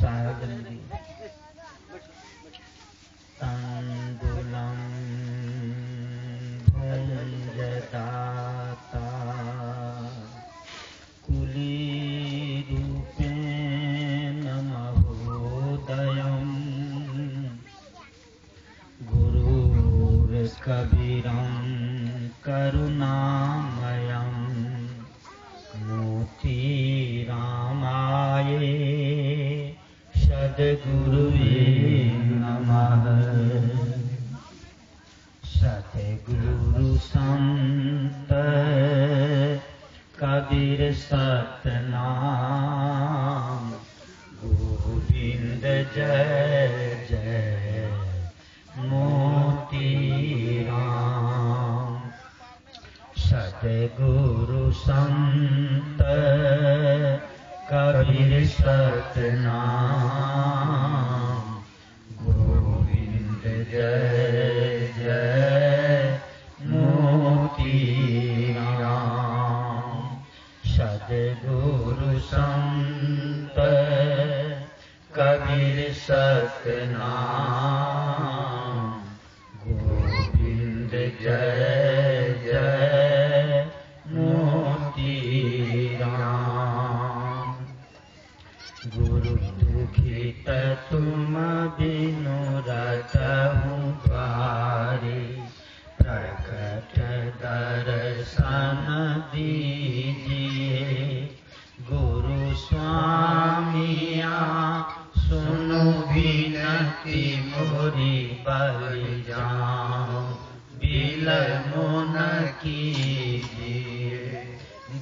सागंदी तंडुलम भुंजदाता कुलीरूपेण महोदयम् गुरुर्कबीरं करुणामयं मोतीरामाये सद्गुरुवे नमः। सद्गुरु संत कबीर सतनाम गोविंद जय जय मोतीराम। सद्गुरु संत कबीर सतनाम गोविंद जय जय मोतीराम। सद्गुरु संत कबीर सतनाम गोविंद जय जय मोतीराम। गुरु दुखित तुम बिनु रतहु द्वारे प्रकट दर्शन दीजिए। गुरु स्वामिया सुनो विनती मोरी बलि जाऊं बिलमो न कीजिए।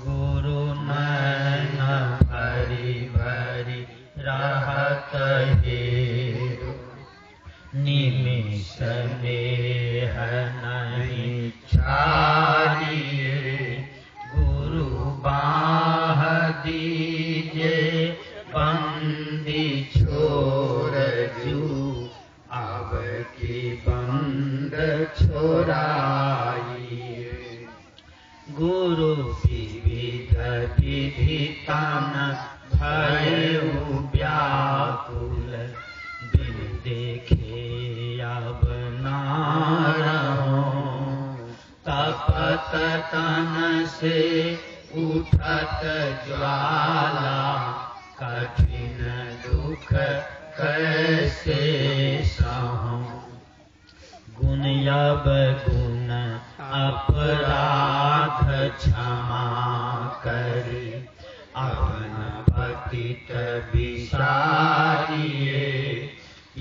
गुरु नैन भरी भरी राहत हेतु निमिष में नहीं छाड़िए। गुरु बाह दीजे बंदी छोड़ जू अब की बंद छोड़ाइए। गुरु विविध विधितान भयउ व्याकुल बिन देखे अब नारहूं। तपत तन से उठत ज्वाला कठिन दुख कैसे सहूं। गुण अब गुण अपराध क्षमा करी अपन पतित विसारिए।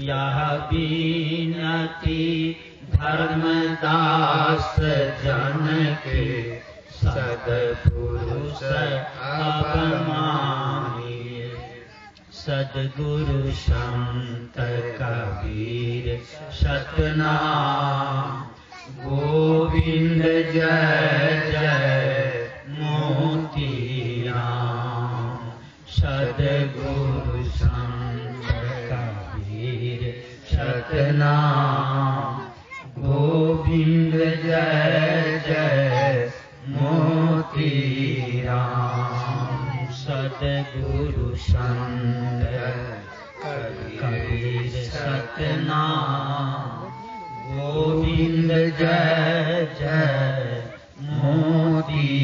यह विनती धर्मदास जन के सद्पुरुष अपमानिए। सद्गुरु संत कबीर सतनाम गोविंद जय जय मोतीराम। सद्गुरु संत कबीर सतनाम गोविंद जय जय मोतीराम। सद्गुरु संत कबीर सतनाम गोविंद जय जय मोतीराम।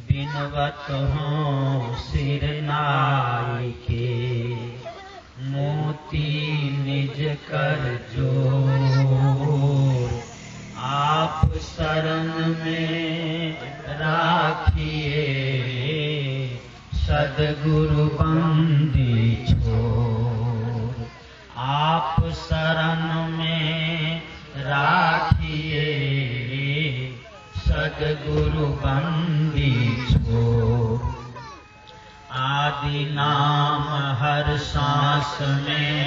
बिनवत हूँ सिर नाई के मोती निज कर जोर। आप शरण में राखिए सद्गुरु बंदी छोर। आप शरण में राखिए सद्गुरु बंदी छोर। आदि नाम हर सांस में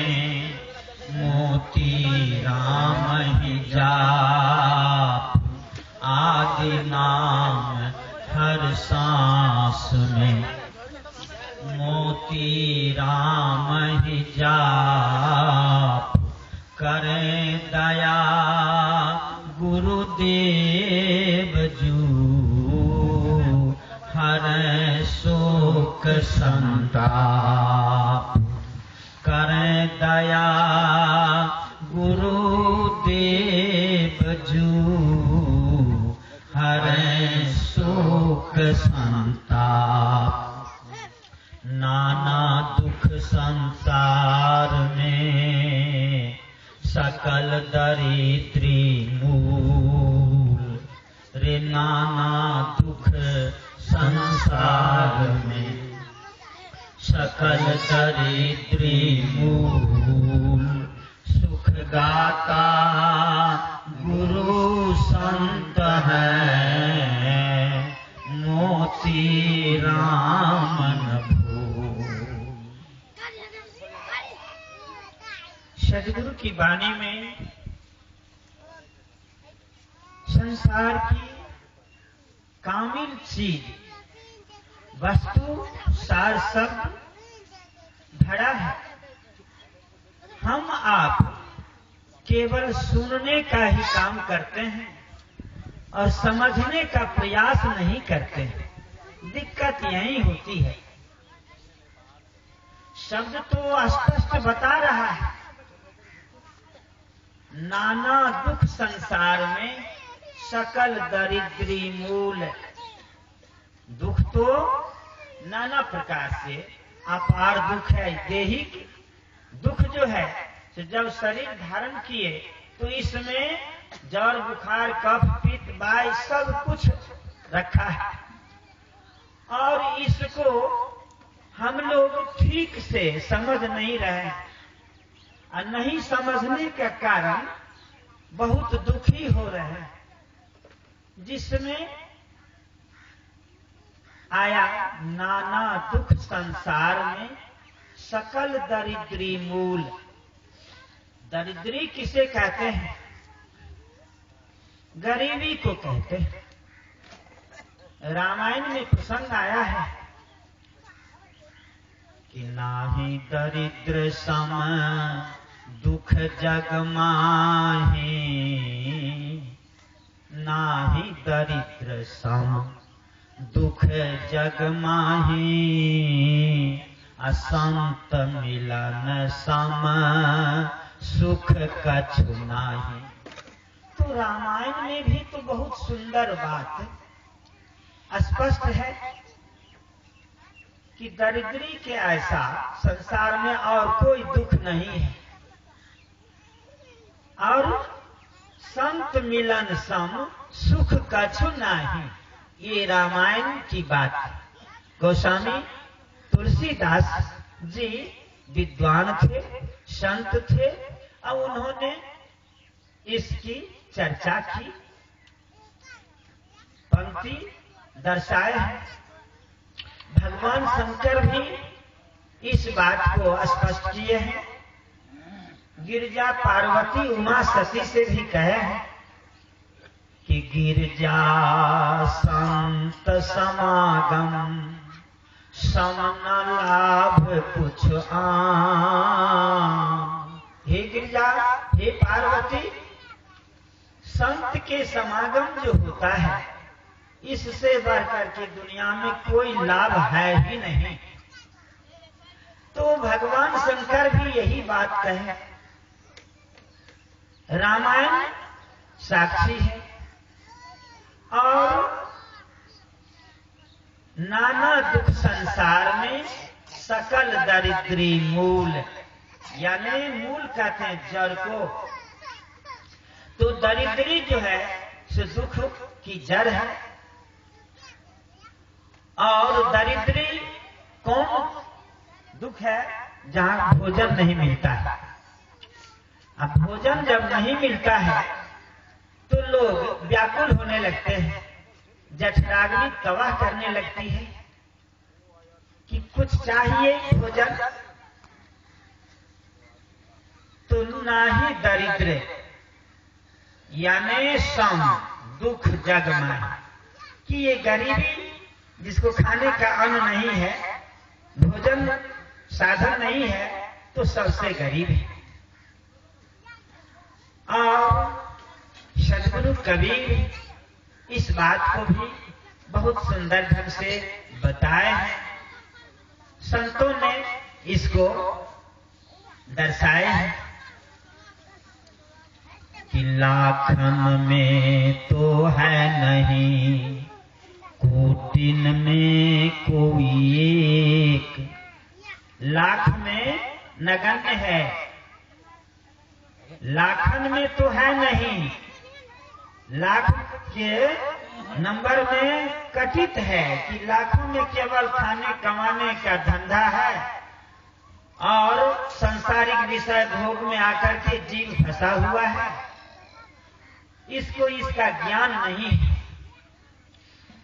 मोती राम ही जाप। आदि नाम हर सांस में मोती राम ही जाप। करें दया गुरुदेव जू हर शोक संताप। नाना दुख संसार में सकल दरिद्री मूल। रे नाना दुख संसार में सकल दरिद्री मूल। सुख गाता गुरु संत है मोती राम न भूल। सदगुरु की वाणी में संसार की कामिल चीज वस्तु सार सब भरा है। हम आप केवल सुनने का ही काम करते हैं और समझने का प्रयास नहीं करते हैं। दिक्कत यही होती है। शब्द तो स्पष्ट बता रहा है, नाना दुख संसार में सकल दरिद्री मूल। दुख तो नाना प्रकार से अपार दुख है। देहिक दुख जो है तो जब शरीर धारण किए तो इसमें जड़ बुखार कफ पित्त वायु सब कुछ रखा है और इसको हम लोग ठीक से समझ नहीं रहे हैं और नहीं समझने के कारण बहुत दुखी हो रहे हैं। जिसमें आया नाना दुख संसार में सकल दरिद्री मूल। दरिद्री किसे कहते हैं? गरीबी को कहते हैं। रामायण में प्रसंग आया है कि नाहि दरिद्र सम दुख जग माहि। नाहि दरिद्र सम दुख जग माहि। असंत मिलन सम सुख कछु नाही। तो रामायण में भी तो बहुत सुंदर बात स्पष्ट है कि दरिद्री के ऐसा संसार में और कोई दुख नहीं है और संत मिलन सम सुख कछु नाही। ये रामायण की बात है। गोस्वामी तुलसीदास जी विद्वान थे, संत थे और उन्होंने इसकी चर्चा की, पंक्ति दर्शाए हैं। भगवान शंकर भी इस बात को स्पष्ट किए हैं। गिरजा पार्वती उमा सती से भी कहे हैं कि गिरजा संत समागम सम न लाभ कुछ आम। हे गिरजा, हे पार्वती, संत के समागम जो होता है इससे बढ़कर के दुनिया में कोई लाभ है ही नहीं। तो भगवान शंकर भी यही बात कहे। रामायण साक्षी है और नाना दुख संसार में सकल दरिद्री मूल, यानी मूल कहते हैं जड़ को। तो दरिद्री जो है सो दुख की जड़ है और दरिद्री कौन दुख है? जहां भोजन नहीं मिलता है। अब भोजन जब नहीं मिलता है तो लोग व्याकुल होने लगते हैं, जठराग्नि तबाह करने लगती है कि कुछ चाहिए भोजन। तो नाही दरिद्र यानी सम दुख जग में, कि ये गरीबी जिसको खाने का अन्न नहीं है, भोजन साधन नहीं है, तो सबसे गरीब है। और सदगुरु कबीर इस बात को भी बहुत सुंदर ढंग से बताए हैं। संतों ने इसको दर्शाए हैं कि लाखन में तो है नहीं कोटिन में कोई एक, लाख में नगण्य है, लाखन में तो है नहीं, लाख के नंबर में कथित है कि लाखों में केवल खाने कमाने का धंधा है और सांसारिक विषय भोग में आकर के जीव फंसा हुआ है। इसको इसका ज्ञान नहीं है।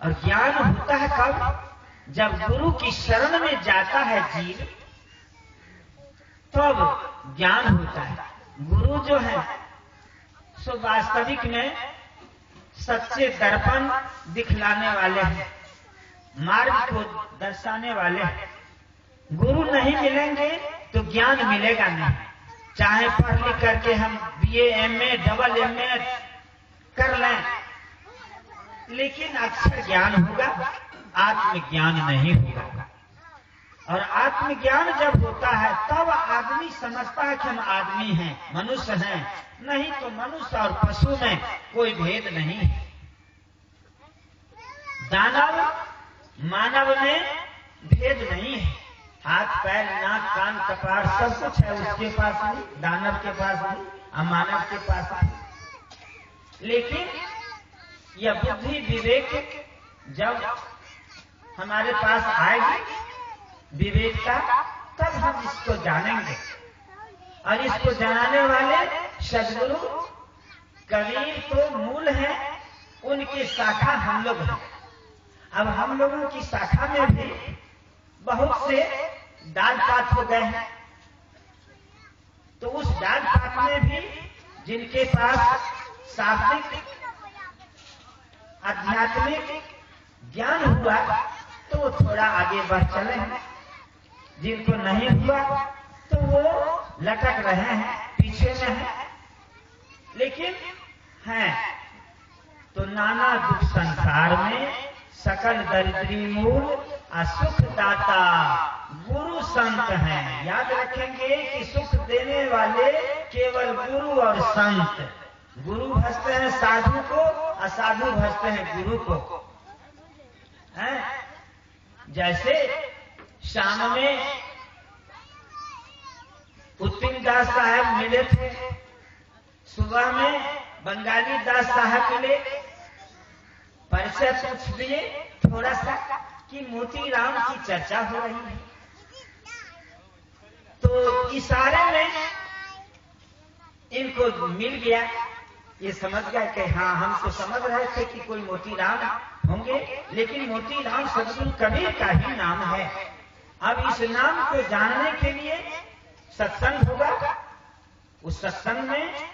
और ज्ञान होता है कब? जब गुरु की शरण में जाता है जीव, तब ज्ञान होता है। गुरु जो है सो वास्तविक में सच्चे दर्पण दिखलाने वाले हैं, मार्ग को दर्शाने वाले हैं। गुरु नहीं मिलेंगे तो ज्ञान मिलेगा नहीं। चाहे पढ़ लिख करके हम BA MA डबल MA कर लें, लेकिन अक्षर ज्ञान होगा, आत्मज्ञान नहीं होगा। और आत्मज्ञान जब होता है तब आदमी समझता है कि हम आदमी हैं, मनुष्य हैं। नहीं तो मनुष्य और पशु में कोई भेद नहीं है। दानव मानव में भेद नहीं है। हाथ पैर नाक कान कपाड़ सब कुछ है उसके पास भी, दानव के पास भी और मानव के पास भी। लेकिन यह बुद्धि विवेक जब हमारे पास आएगी विवेक का, तब हम इसको जानेंगे। और इसको जानने वाले सद्गुरु कबीर तो मूल है, उनकी शाखा हम लोग हैं। अब हम लोगों की शाखा में भी बहुत से डाल पात हो गए हैं। तो उस डाल पात में भी जिनके पास शाब्दिक आध्यात्मिक ज्ञान हुआ तो वो थोड़ा आगे बढ़ चले हैं, जिनको नहीं हुआ तो वो लटक रहे हैं, पीछे में हैं। लेकिन हैं तो नाना दुख संसार में सकल दरिद्री मूल और सुख दाता गुरु संत हैं। याद रखेंगे कि सुख देने वाले केवल गुरु और संत। गुरु भजते हैं साधु को और साधु भजते हैं गुरु को। हैं? जैसे शाम में उत्तिम दास साहब मिले थे, सुबह में बंगाली दास साहब मिले, परिचय पूछ दिए थोड़ा सा कि मोतीराम की चर्चा हो रही है। तो इशारे में इनको मिल गया, ये समझ गया कि हाँ, हम तो समझ रहे थे कि कोई मोतीराम होंगे, लेकिन मोतीराम सद्गुरु कबीर का ही नाम है। अब इस नाम को जानने के लिए सत्संग होगा। उस सत्संग में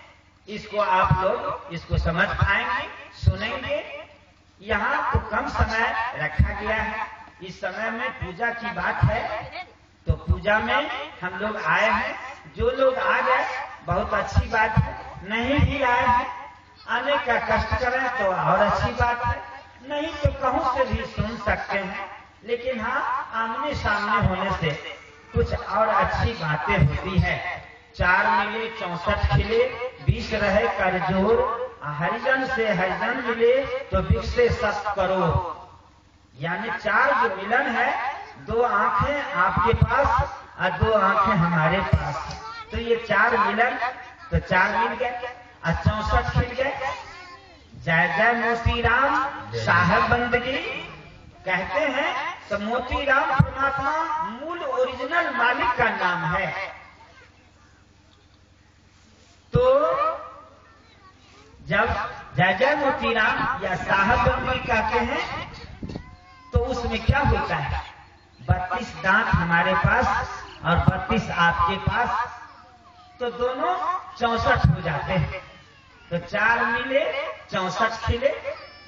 इसको आप लोग इसको समझ पाएंगे, सुनेंगे। यहाँ तो कम समय रखा गया है। इस समय में पूजा की बात है, तो पूजा में हम लोग आए हैं। जो लोग आ गए बहुत अच्छी बात है, नहीं भी आए हैं आने का कष्ट करें तो और अच्छी बात है, नहीं तो कहूँ से भी सुन सकते हैं। लेकिन हाँ, आमने सामने होने से कुछ और अच्छी बातें होती है। 4 मिले 64 खिले, 20 रहे कर जोर, हरिजन से हरिजन मिले तो 20 से 7 करोड़। यानी 4 जो मिलन है, 2 आंखें आपके पास और 2 आंखें हमारे पास, तो ये 4 मिलन, तो 4 मिल गए और 64 खिल गए। जय जय मोतीराम साहब बंदगी कहते हैं। तो मोतीराम परमात्मा मूल ओरिजिनल मालिक का नाम है। तो जब जय जय मोतीराम या साहब बंदगी कहते हैं तो उसमें क्या होता है? 32 दांत हमारे पास और 32 आपके पास, तो दोनों 64 हो जाते हैं। तो 4 मिले 64 खिले।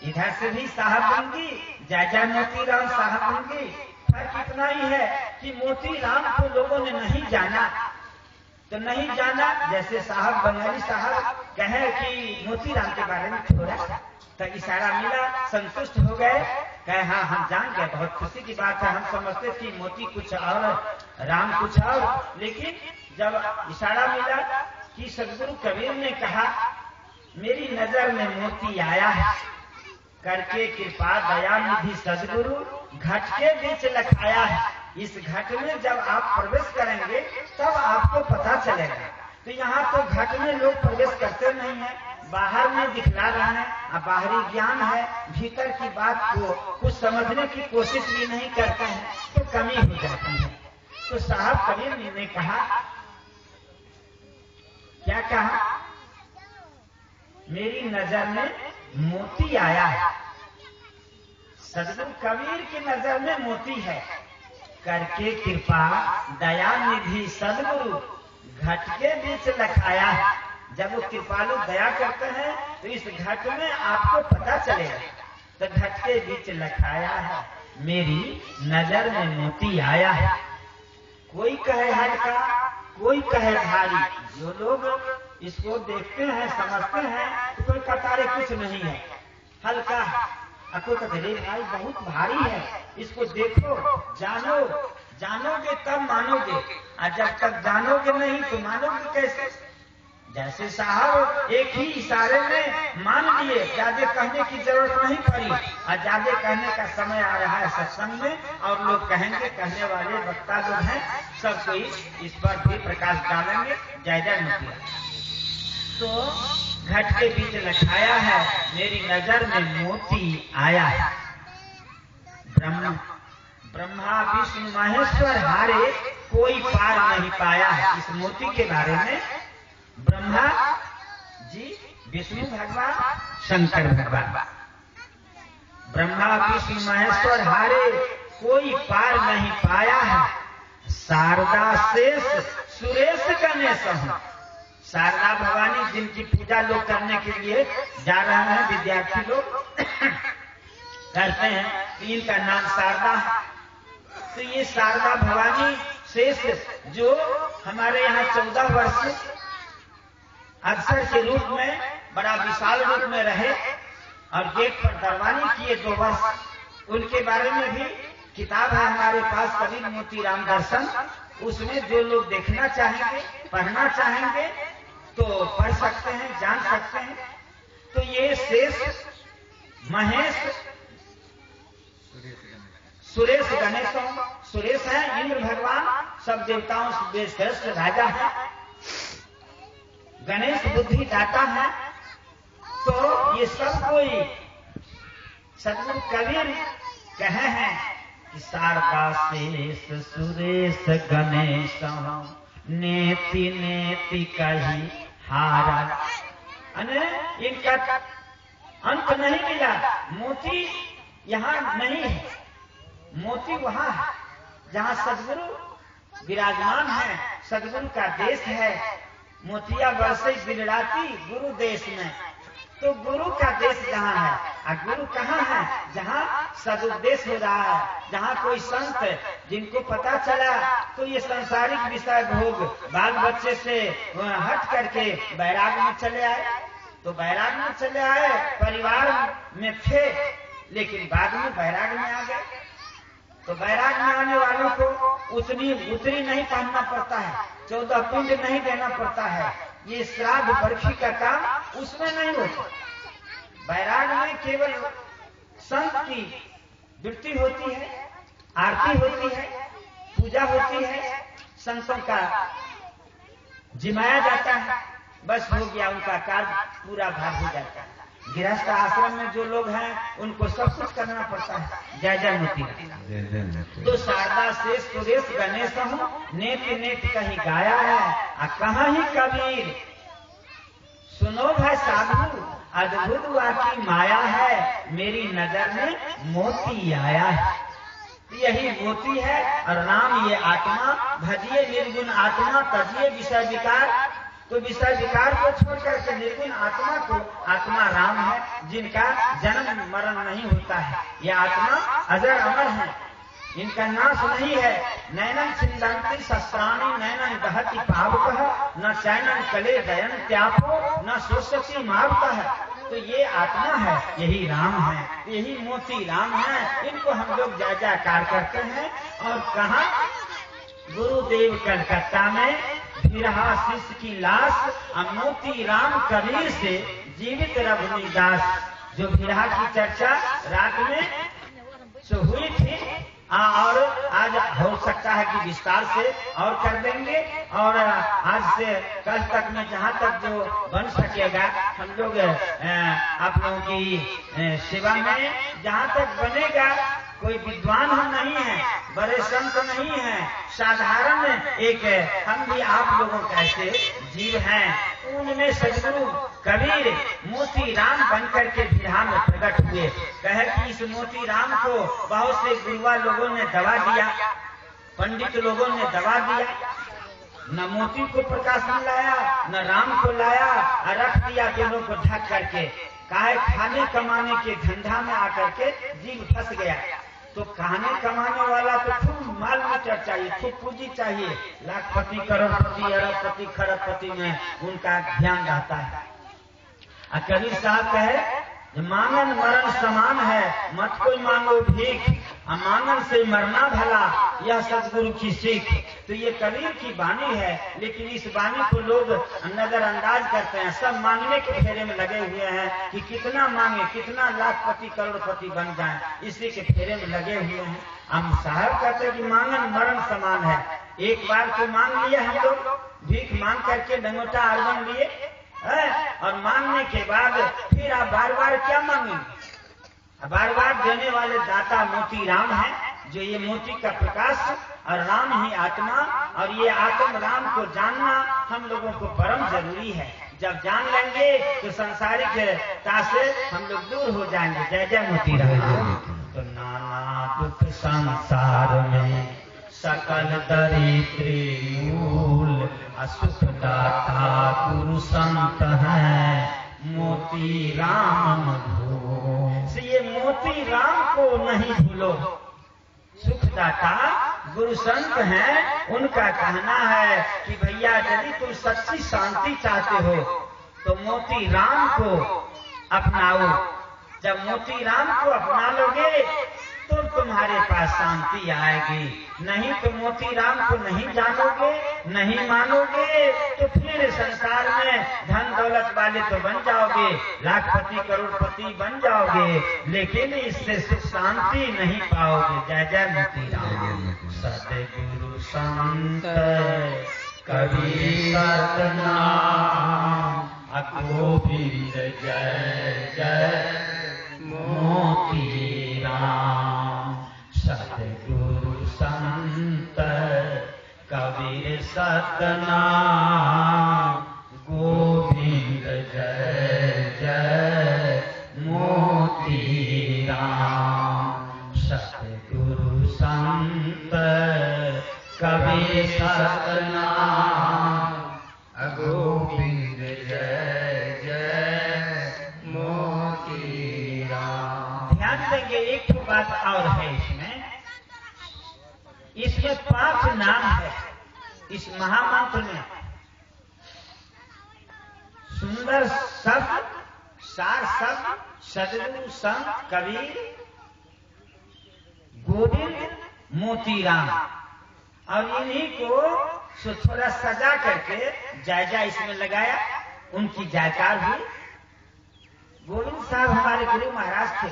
इधर से भी साहबंदी, जय जय मोतीराम साहबंदी। फर्क इतना ही है कि मोतीराम को लोगों ने नहीं जाना, तो नहीं जाना। जैसे साहब बंगाली साहब कहे कि मोतीराम के बारे में थोड़ा, तो इशारा मिला, संतुष्ट हो गए, कहे हाँ हम जान गए, बहुत खुशी की बात है। हम समझते कि मोती कुछ और, राम कुछ और। लेकिन जब इशारा मिला कि सद्गुरु कबीर ने कहा मेरी नजर में मोती आया है, करके कृपा दया निधि सदगुरु घट के बीच लखाया है। इस घट में जब आप प्रवेश करेंगे तब आपको पता चलेगा। तो यहाँ तो घट में लोग प्रवेश करते नहीं है, बाहर में दिखला रहे हैं, अब बाहरी ज्ञान है, भीतर की बात को कुछ समझने की कोशिश भी नहीं करते हैं, तो कमी हो जाती है। तो साहब कबीर ने कहा, क्या कहा? मेरी नजर में मोती आया है। सदगुरु कबीर की नजर में मोती है। करके कृपा दया निधि सदगुरु घट के बीच लखाया है। जब वो कृपालु दया करते हैं तो इस घट में आपको पता चलेगा। तो घट के बीच लखाया है, मेरी नजर में मोती आया है। कोई कहे हल्का, कोई कहे भारी। जो लोग इसको देखते हैं, समझते हैं, तो कोई कहता रे कुछ नहीं है, हल्का है। कोई कहते रे भाई बहुत भारी है, इसको देखो, जानो, जानोगे तब मानोगे, और जब तक जानोगे नहीं तो मानोगे कैसे? जैसे साहब एक ही इशारे में मान लिए, ज्यादा कहने की जरूरत नहीं पड़ी, और ज्यादा कहने का समय आ रहा है सत्संग में, और लोग कहेंगे, कहने वाले वक्ता लोग हैं, सब कोई इस पर भी प्रकाश डालेंगे। जय जय मुखिया। तो घट के बीच लखाया है, मेरी नजर में मोती आया है। ब्रह्मा विष्णु महेश्वर हारे कोई पार नहीं पाया है। इस मोती के बारे में ब्रह्मा जी, विष्णु भगवान, शंकर भगवान, ब्रह्मा विष्णु महेश्वर हारे कोई पार नहीं पाया है। शारदा शेष सुरेश गणेश हूँ। शारदा भवानी जिनकी पूजा लोग करने के लिए जा रहे हैं, विद्यार्थी लोग करते हैं, इनका नाम शारदा है। तो ये शारदा भवानी शेष जो हमारे यहाँ 14 वर्ष अक्षर के रूप में, बड़ा विशाल रूप में रहे और गेट पर दरबानी किए 2 वर्ष, उनके बारे में भी किताब है हमारे पास, कबीर मोती राम दर्शन। उसमें जो लोग देखना चाहेंगे, पढ़ना चाहेंगे तो पढ़ सकते हैं, जान सकते हैं। तो ये शेष महेश सुरेश गणेश, सुरेश है इंद्र भगवान, सब देवताओं से श्रेष्ठ राजा है। गणेश बुद्धि दाता है। तो ये सब कोई सदगुरु कबीर कहे हैं कि शारदा शेष सुरेश गणेश नेति नेति कही हारा। इनका अंत नहीं मिला। मोती यहाँ नहीं है, मोती वहां है जहाँ सदगुरु विराजमान है, सदगुरु का देश है। मोतिया बरसे बिलड़ाती गुरु देश में। तो गुरु का देश जहाँ है, और गुरु कहाँ है? जहाँ सदुपदेश हो रहा है, जहाँ कोई संत जिनको पता चला तो ये सांसारिक विषय भोग बाल बच्चे से हट करके बैराग में चले आए। तो बैराग में चले आए, परिवार में थे, लेकिन बाद में बैराग में आ गए। तो बैराग में आने वालों को उतरी नहीं पहनना पड़ता है, 14 पिंड नहीं देना पड़ता है। ये श्राद्ध बरखी का काम उसमें नहीं होता। बैराग में केवल संत की वृत्ति होती है, आरती होती है, पूजा होती है, संतों का जिमाया जाता है, बस हो गया, उनका कार्य पूरा भाग हो जाता है। गृहस्थ आश्रम में जो लोग हैं उनको सब कुछ करना पड़ता है। जय जय मोती। तो शारदा से सुरेश गणेश हूँ, नेति नेति कहीं गाया है, कहाँ ही कबीर सुनो भाई साधु, अद्भुत वाकी माया है, मेरी नजर में मोती आया है। यही मोती है। और राम ये आत्मा, भजिए निर्गुण आत्मा, तजिए विषय विकार। तो विषय विकार को छोड़ करके निर्गुण आत्मा को, आत्मा राम है जिनका जन्म मरण नहीं होता है। ये आत्मा अजर अमर है, इनका नाश नहीं है। नैनन छिंदंती शस्त्राणी नैनन दहति पावकः, न चैनन कले दयन त्यापो, न शोषति मारुतः। तो ये आत्मा है, यही राम है, यही मोती राम है। इनको हम लोग जय जयकार करते हैं। और कहा गुरुदेव कलकत्ता में बिरहा शिष्य की लाश, मोती राम कबीर से जीवित रघुनीदास। जो बिरहा की चर्चा रात में जो हुई थी और आज हो सकता है कि विस्तार से और कर देंगे। और आज से कल तक में जहाँ तक जो बन सकेगा हम लोग आप लोगों की सेवा में जहाँ तक बनेगा। कोई विद्वान हम नहीं है, बड़े संत नहीं है, साधारण एक हम भी आप लोगों कैसे जीव हैं। उनमें सदगुरु कबीर मोती राम बनकर के बिरहा में प्रकट हुए। कहे कि इस मोती राम को बहुत से गुरुआ लोगों ने दबा दिया, पंडित लोगों ने दबा दिया, न मोती को प्रकाश में लाया न राम को लाया, रख दिया दोनों को ढक करके। काहे खाने कमाने के धंधा में आकर के जीव फंस गया। तो खाने कमाने वाला तो खूब माल मीटर चाहिए, खूब पूंजी चाहिए, लाखपति करोड़पति अरबपति खरबपति में उनका ध्यान रहता है। कबीर साहब कहे मांगन मरण समान है, मत कोई मांगो भीख, मांगन से मरना भला, यह सदगुरु की सीख। तो ये कबीर की वाणी है, लेकिन इस वाणी को लोग नजरअंदाज करते हैं। सब मांगने के फेरे में लगे हुए हैं कि कितना मांगे, कितना लाखपति करोड़पति बन जाए, इसी के फेरे में लगे हुए हैं। हम साहब कहते हैं कि मांगन मरण समान है। एक बार तो मांग लिया हम लोग, भीख मांग करके लंगोटा अर्बन लिए और मांगने के बाद फिर आप बार बार क्या मांगेंगे। बार बार देने वाले दाता मोती राम है, जो ये मोती का प्रकाश और राम ही आत्मा, और ये आत्म राम को जानना हम लोगों को परम जरूरी है। जब जान लेंगे तो संसारिकता से हम लोग दूर हो जाएंगे। जय जय मोती राम। तो नाना दुख संसार में सकल दरिद्री मूल, असुख दाता गुरु संत है मोती राम भूलो। से ये मोती राम को नहीं भूलो। सुखदाता गुरु संत हैं, उनका कहना है कि भैया यदि तुम सच्ची शांति चाहते हो तो मोती राम को अपनाओ। जब मोती राम को अपना लोगे तो तुम्हारे पास शांति आएगी। नहीं तो मोती राम को नहीं जानोगे, नहीं मानोगे, तो फिर संसार में धन दौलत वाले तो बन जाओगे, लाखपति करोड़पति बन जाओगे, लेकिन इससे सुख शांति नहीं पाओगे। जय जय मोती राम। सतगुरु संत कबीर सतनाम, गोविंद जय जय मोती राम। सतगुरु संत कबीर सतनाम, गोविंद जय जय मोती राम। सतगुरु संत कबीर सतनाम, गोविंद जय जय मोती राम। ध्यान देंगे एक तो बात और है इसमें 5 नाम है। इस महामंत्र में सुंदर शब्द, सार शब्द, सदगुरु संत कबीर गोविंद मोती राम, और इन्हीं को थोड़ा सजा करके जायजा इसमें लगाया। उनकी जयकार हुई। गोविंद साहब हमारे गुरु महाराज थे।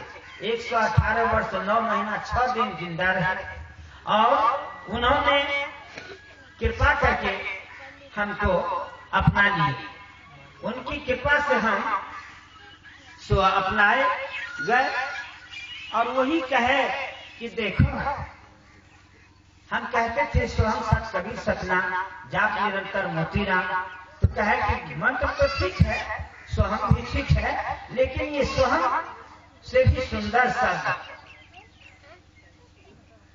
118 वर्ष 9 महीना 6 दिन जिंदा रहे और उन्होंने कृपा करके हमको अपना लिए। उनकी कृपा से हम सो अपनाए गए और वही कहे कि देखो, हम कहते थे सोहम सत कबीर सतनाम, जाप निरंतर मोती राम। तो कहे कि मंत्र तो ठीक है, सोहम भी ठीक है, लेकिन ये सोहम से भी सुंदर शब्द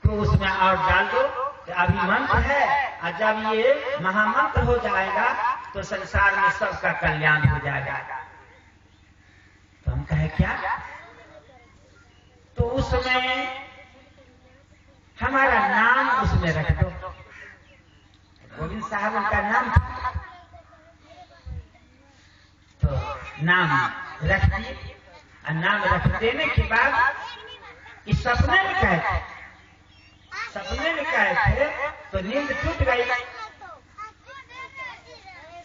तो उसमें और डाल दो। तो अभी मंत्र है और जब ये महामंत्र हो जाएगा तो संसार में सबका कल्याण हो जाएगा। तो हम कहे क्या? तो उसमें हमारा नाम उसमें रख दो। गोविंद साहब उनका नाम था, तो नाम रख दिए। और नाम रख देने के बाद इस सपने में कहे थे, सपने में कहे थे तो नींद टूट गई।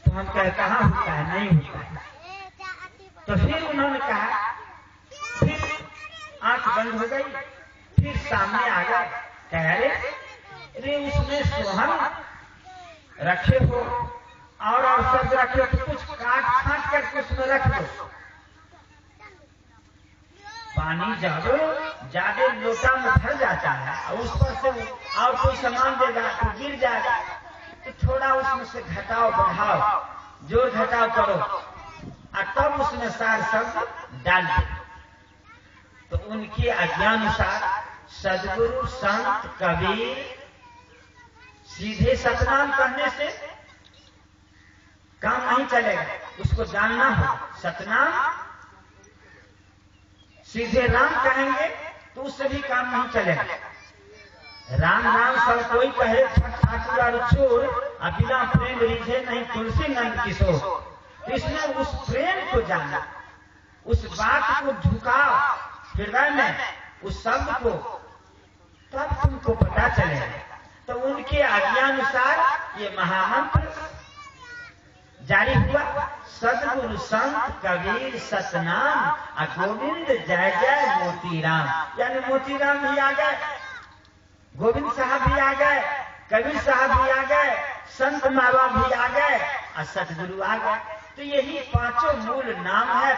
तो हम कहे कहाँ होता है, नहीं होता है। तो फिर उन्होंने कहा आंख बंद हो गई। फिर सामने आ गए, कह अरे उसमें सोहन रखे हो और सब रखे हो, तो कुछ काट छाट करके उसमें रख दो। पानी जब ज्यादा लोटा में भर जाता है और उस पर से और कोई सामान देगा तो गिर जाएगा, तो थोड़ा उसमें से घटाओ बढ़ाओ, जोड़ घटाओ करो और तब उसमें सार शब्द डाल दो। तो उनके आज्ञानुसार सदगुरु संत कबीर सीधे सतनाम कहने से काम नहीं चलेगा, उसको जानना हो। सतनाम सीधे राम कहेंगे तो उससे भी काम नहीं चलेगा। राम नाम सब कोई कहे ठाकुर और चोर, बिना प्रेम रिझे नहीं तुलसी नंद किशोर। तो इसमें उस प्रेम को जाना, उस बात को झुकाओ हृदय में, उस शब्द को, तब तुमको पता चलेगा। तो उनके आज्ञानुसार ये महामंत्र जारी हुआ। सदगुरु संत कबीर सतनाम गोविंद जय जय मोतीराम, यानी मोतीराम भी आ गए, गोविंद साहब भी आ गए, कबीर साहब भी आ गए, संत मावा भी आ गए और सतगुरु आ गए। तो यही पांचों मूल नाम है,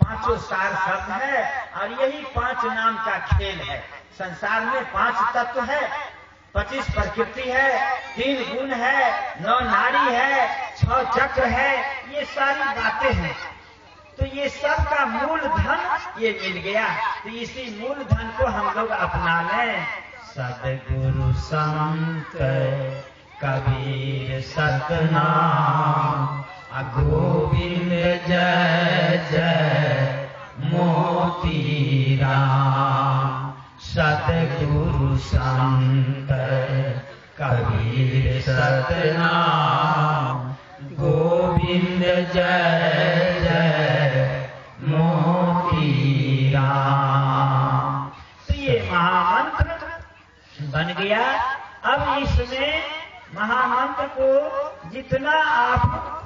पांचों सार शब्द है और यही 5 नाम का खेल है। संसार में 5 तत्व है, 25 प्रकृति है, 3 गुण है, 9 नारी है, 6 चक्र है, ये सारी बातें हैं। तो ये सब का मूल धन ये मिल गया, तो इसी मूल धन को हम लोग अपना लें। सदगुरु संत कबीर सतनाम गोविंद जय जय मोती राम। सदगुरु संत कबीर सतनाम गोविंद जय जय मोती राम। तो ये महामंत्र बन गया। अब इसमें महामंत्र को जितना आप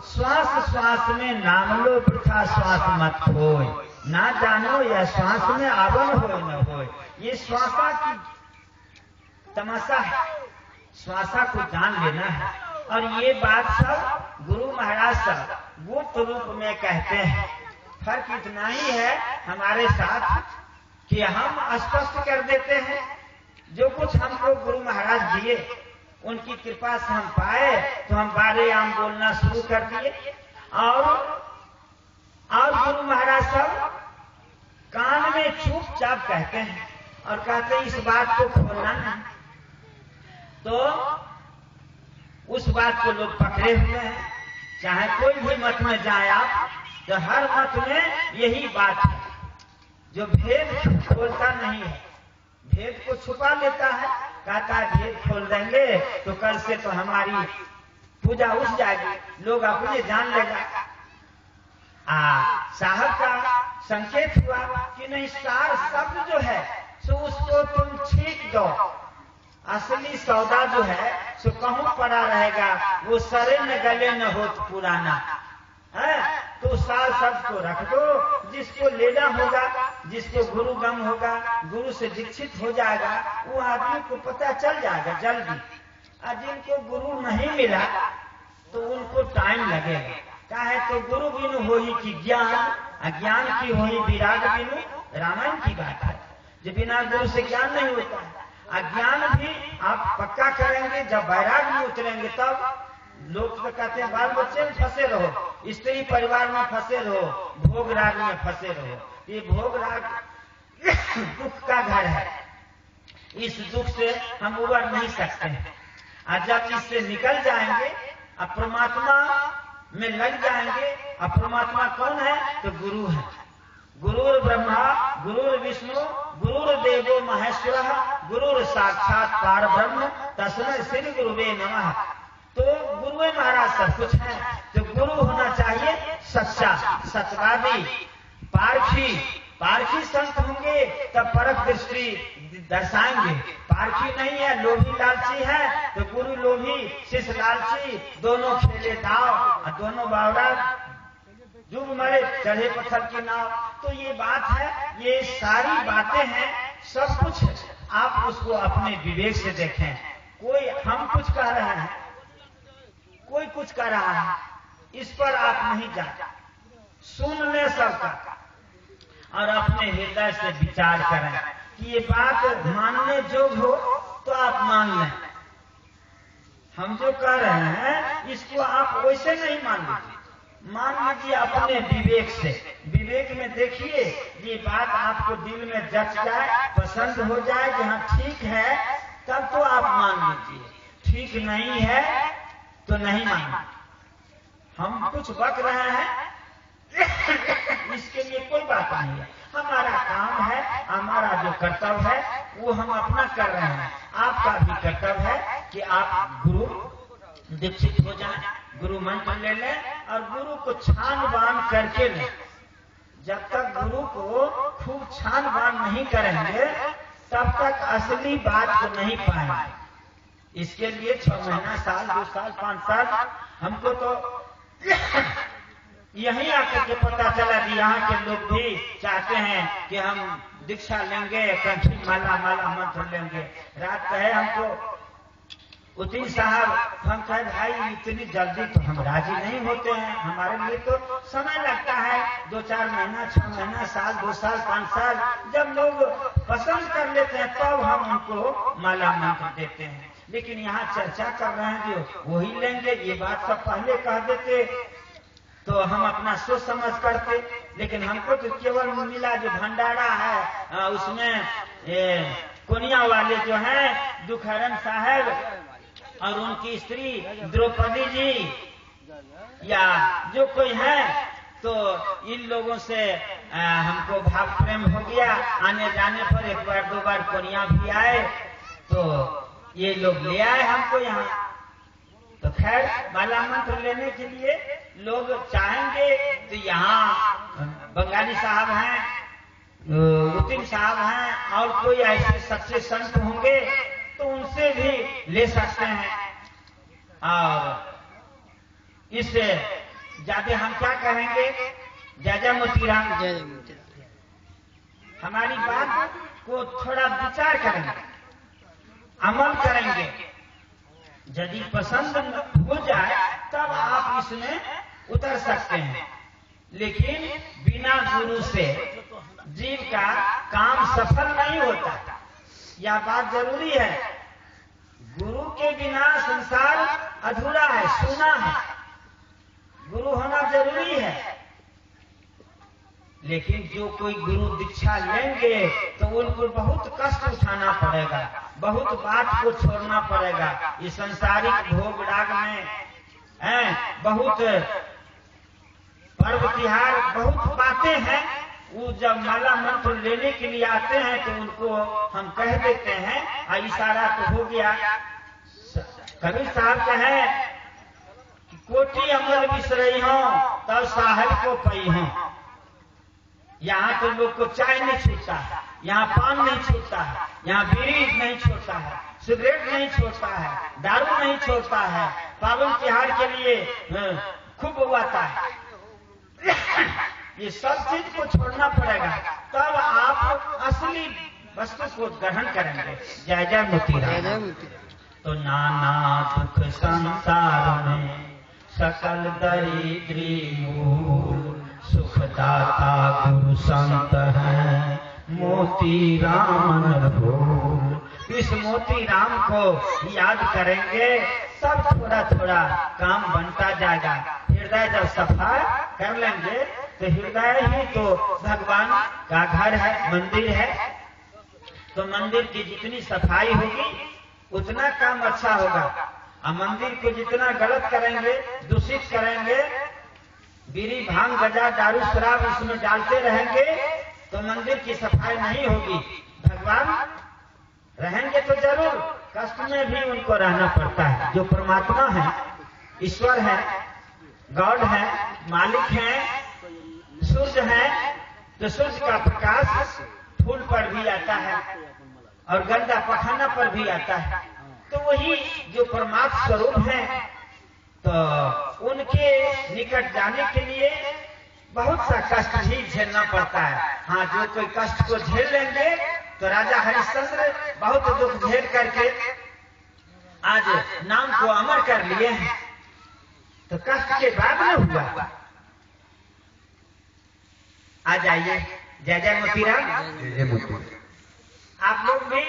श्वास श्वास में नाम लो, वृथा श्वास मत होय, ना जानो या श्वास में आवन हो न हो। ये श्वासा की तमाशा है, श्वासा को जान लेना है। और ये बात सब गुरु महाराज सब गुप्त रूप में कहते हैं। फर्क इतना ही है हमारे साथ कि हम स्पष्ट कर देते हैं। जो कुछ हमको गुरु महाराज दिए, उनकी कृपा से हम पाए, तो हम बारे आम बोलना शुरू कर दिए। और गुरु महाराज सब कान में चुपचाप कहते हैं और कहते हैं इस बात को खोलना नहीं। तो उस बात को लोग पकड़े हुए हैं। चाहे कोई भी मत में जाए आप, तो हर मत में यही बात है। जो भेद खोलता नहीं है, भेद को छुपा लेता है, कहता है भेद खोल देंगे तो कल से तो हमारी पूजा उठ जाएगी, लोग अपने जान लेगा। साहब का संकेत हुआ कि नहीं, सार शब्द जो है सो उसको तुम छींक दो, असली सौदा जो है सो कहूं पड़ा रहेगा, वो सरे न गले न हो पुराना है। तो सार शब्द को रख दो, जिसको लेना होगा, जिसको गुरु गम होगा, गुरु से दीक्षित हो जाएगा, वो आदमी को पता चल जाएगा जल्दी। और जिनको गुरु नहीं मिला तो उनको टाइम लगेगा। क्या है तो गुरु बिनु हो ही की ज्ञान, अज्ञान की हो ही विराग बिनु, रामायण की बात है। जो बिना गुरु से ज्ञान नहीं होता है। अज्ञान भी आप पक्का करेंगे जब वैराग में उतरेंगे, तब लोग तो कहते हैं बाल बच्चे में फंसे रहो, स्त्री परिवार में फंसे रहो, भोग राग में फंसे रहो। ये भोग राग दुख का घर है, इस दुख से हम उबर नहीं सकते हैं। और जब इससे निकल जाएंगे, अब परमात्मा में लग जाएंगे। अब परमात्मा कौन है तो गुरु है। गुरुर ब्रह्मा गुरुर विष्णु गुरुर्देवो महेश्वर गुरुर साक्षात पार ब्रह्म तस्मै श्री गुरुवे नमः। तो गुरु महाराज सब कुछ है। तो गुरु होना चाहिए सच्चा, सत्यवादी, पारखी संत होंगे तब परख दृष्टि दर्शाएंगे। पारखी नहीं है, लोभी लालची है, तो गुरु लोभी शिष्य लालची, दोनों खेले दाव और दोनों बावड़ा डूब मरे चढ़े पत्थर की नाव। तो ये बात है, ये सारी बातें हैं, सब कुछ है। आप उसको अपने विवेक से देखें। कोई हम कुछ कह रहे हैं, कोई कुछ कह रहा है, इस पर आप नहीं जाते, सुन ले सबका और अपने हृदय से विचार करें कि ये बात मानने योग्य हो तो आप मान लें। हम जो कह रहे हैं इसको आप वैसे नहीं मान लीजिए, मान लीजिए अपने विवेक से। विवेक में देखिए, ये बात आपको दिल में जच जाए, पसंद हो जाए कि हाँ ठीक है, तब तो आप मान लीजिए। ठीक नहीं है तो नहीं मानिए। हम कुछ बक रहे हैं इसके लिए कोई बात नहीं है। हमारा काम है, हमारा जो कर्तव्य है वो हम अपना कर रहे हैं। आपका भी कर्तव्य है कि आप गुरु दीक्षित हो जाएं, गुरु मंत्र ले लें और गुरु को छान बान करके लें। जब तक गुरु को खूब छान बान नहीं करेंगे तब तक असली बात को नहीं पाएंगे। इसके लिए 6 महीना, साल, 2 साल, 5 साल हमको तो यहीं आकर के पता चला कि यहाँ के लोग भी चाहते हैं कि हम दीक्षा लेंगे, कंठी माला मंत्र लेंगे। रात कहे हमको उतिन साहब, हम कहे भाई इतनी जल्दी तो हम राजी नहीं होते हैं, हमारे लिए तो समय लगता है, 2-4 महीना, 6 महीना, साल, 2 साल, 5 साल। जब लोग पसंद कर लेते हैं तब हम उनको माला मंत्र देते हैं। लेकिन यहाँ चर्चा कर रहे हैं जो वही लेंगे, ये बात सब पहले कह देते तो हम अपना सोच समझ करते। लेकिन हमको तो केवल मिला जो भंडारा है, उसमें कोनिया वाले जो हैं दुखहरण साहब और उनकी स्त्री द्रौपदी जी या जो कोई है, तो इन लोगों से हमको भाव प्रेम हो गया। आने जाने पर 1 बार 2 बार कोनिया भी आए तो ये लोग ले आए हमको यहाँ। तो खैर माला मंत्र लेने के लिए लोग चाहेंगे तो यहाँ बंगाली साहब हैं, उतिन साहब हैं और कोई ऐसे सच्चे संत होंगे तो उनसे भी ले सकते हैं। और इससे ज्यादा हम क्या कहेंगे, जय जय मोतीराम। हमारी बात को थोड़ा विचार करेंगे, अमल करेंगे। यदि पसंद हो जाए तब आप इसमें उतर सकते हैं। लेकिन बिना गुरु से जीव का काम सफल नहीं होता, यह बात जरूरी है। गुरु के बिना संसार अधूरा है, सूना है। गुरु होना जरूरी है। लेकिन जो कोई गुरु दीक्षा लेंगे तो उनको बहुत कष्ट उठाना पड़ेगा, बहुत बात को छोड़ना पड़ेगा। ये संसारिक भोग राग में बहुत पर्व त्योहार, बहुत बातें हैं। वो जब माला मंत्र लेने के लिए आते हैं तो उनको हम कह देते हैं, और इशारा तो हो गया। कबीर साहब कहे कि कोटि अमल बिसरई हो तब साहब को पई हो। यहाँ तो लोग को चाय नहीं छूटता है, यहाँ पान नहीं छूटता है, यहाँ बीड़ी नहीं छोड़ता है, सिगरेट नहीं छोड़ता है, दारू नहीं छोड़ता है, पावन त्योहार के लिए खूब उगाता है। ये सब चीज को छोड़ना पड़ेगा, तब आप असली वस्तु को ग्रहण करेंगे। जय जय मोतीराम। तो नाना दुख संसार में सकल दरिद्री मूल, सुखदाता गुरु संत है मोती राम भूल। इस मोती राम को याद करेंगे सब थोड़ा थोड़ा काम बनता जाएगा। हृदय जब सफा कर लेंगे तो हृदय ही तो भगवान का घर है, मंदिर है। तो मंदिर की जितनी सफाई होगी उतना काम अच्छा होगा। और मंदिर को जितना गलत करेंगे, दूषित करेंगे, बीड़ी भांग गजा दारू शराब इसमें डालते रहेंगे तो मंदिर की सफाई नहीं होगी। भगवान रहेंगे तो जरूर, कष्ट में भी उनको रहना पड़ता है। जो परमात्मा है, ईश्वर है, गॉड है, मालिक है, सूर्य है, तो सूर्य का प्रकाश फूल पर भी आता है और गंदा पखाना पर भी आता है। तो वही जो परमात्मा स्वरूप है, तो उनके निकट जाने के लिए बहुत सा कष्ट भी झेलना पड़ता है। हाँ, जो कोई कष्ट को झेल लेंगे तो राजा हरिश्चंद्र बहुत दुख झेल करके आज नाम को अमर कर लिए हैं। तो कष्ट के बाद में हुआ। आ जाइए। जय जय मोतीराम। जय जय मोतीराम। आप लोग भी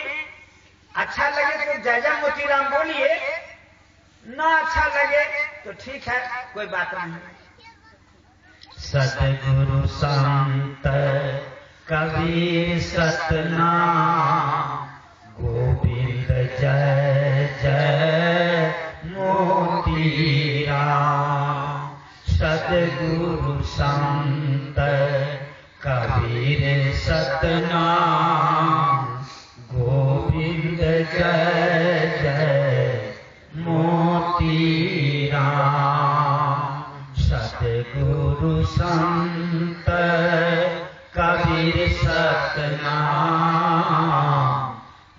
अच्छा लगे तो जय जय मोतीराम बोलिए, ना अच्छा लगे तो ठीक है, कोई बात नहीं। सतगुरु संत कबीर सतनाम, गोविंद जय जय मोती राम। सतगुरु संत कबीर सतनाम, गोविंद जय जय मोती राम। सतगुरु संत कबीर सतनाम,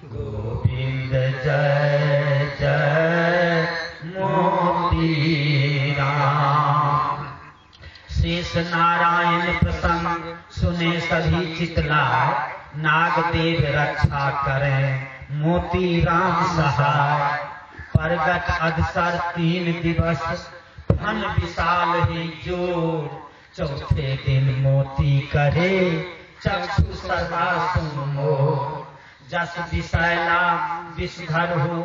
गोविंद जय जय मोती राम। शेष नारायण प्रसंग सुने सभी चितलाय, नागदेव रक्षा करें मोती राम सहाय। प्रगट अधसर 3 दिवस, धन विशाल ही जोर। चौथे दिन मोती करे चक्षु सदा सुमोर। जस विषैला विषधर हो,